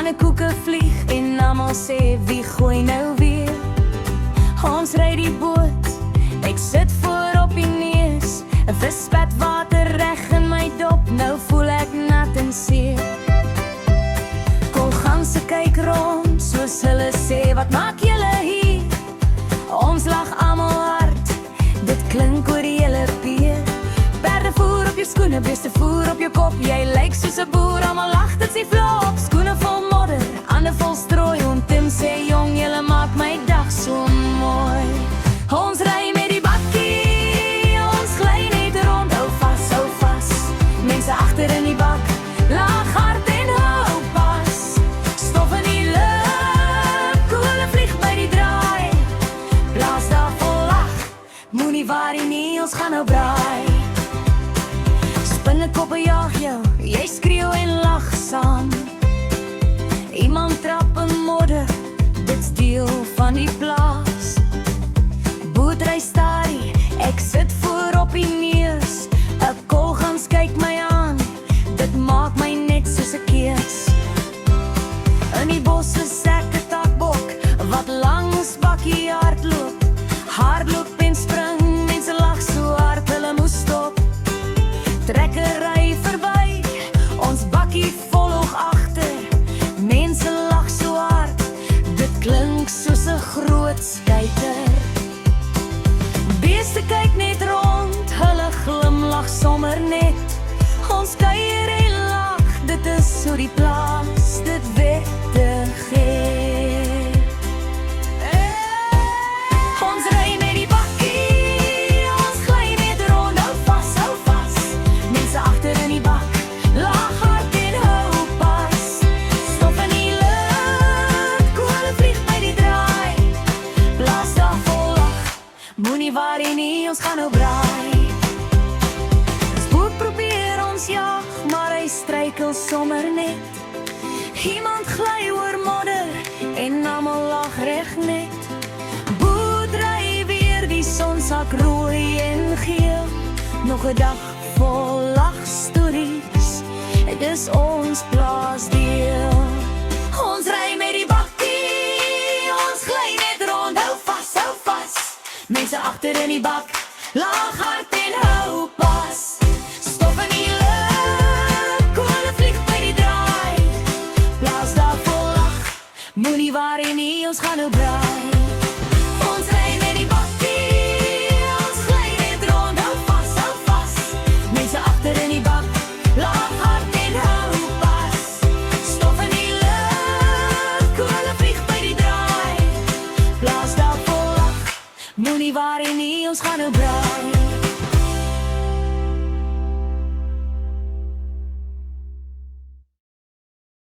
Pannekoeke vlieg en almal sê wie gooi nou weer. Ons ry die boot, ek sit voor op die neus. 'n vis spat water reg in my dop, nou voel ek nat en seer. Kolganse kyk rond, soos hulle sê, wat maak julle hier? Ons lag almal hard, dit klink oor die hele pier. Perdevoer op jou skoene, beestevoer op jou kop. Jy lyk soos 'n boer, almal lag, dit sê flop. Skoene vol modder, hande vol strooi. En Tim sê, jong, julle maak my dag so mooi. Ons ry met die bakkie, ons gly net rond. Hou vas, mense agter in die bak, lag hard en hou pas. Stof in die lug, koele vlieg by die draai. Blaas daar vol lag, moenie worry nie, ons gaan nou braai. Spinnekoppe jaag jou, jy skreeu en lag saam. Iemand trap in modder, dit's deel van die plaas. Boot ry starie, ek sit voor op die neus. 'n kolgans kyk my aan, dit maak my net soos 'n kees. In die bos is ek 'n takbok, wat langs bakkie hardloop. Hardloop en spring, mense lag so hard, hulle moes stop. Trekker ry verby, ons bakkie volg agter. Mense lag so hard, dit klink soos 'n groot skeuter. Beeste kyk net rond, hulle glimlag sommer net. Ons kuier en lag, dit is so die plaas, dit wettig het. Ons ry met die bakkie, ons gly net rond. Hou vas, mense agter in die bak, lag hard en hou pas. Stof in die lug, koele vlieg by die draai. Blaas daar vol lag, moenie worry nie, ons gaan nou braai. Ons boot probeer ons jag, maar hy struikel sommer net. Iemand gly oor modder en almal lag reg net. Boot ry weer, die son sak rooi en geel. Nog 'n dag vol lagstories, dis ons plaasdeel. Ons ry met die bakkie, ons gly net rond. Hou vas, mense agter in die bak, lag hard en hou pas. Stof in die lug, koele vlieg by die draai. Blaas daar vol lag, moenie worry nie, ons gaan nou braai. Ons ry met die bakkie, ons gly net rond. Hou vas, mense agter in die bak, lag hard en hou pas. Stof in die lug, koele vlieg by die draai. Blaas daar vol lag, moenie worry nie, ons gaan nou braai.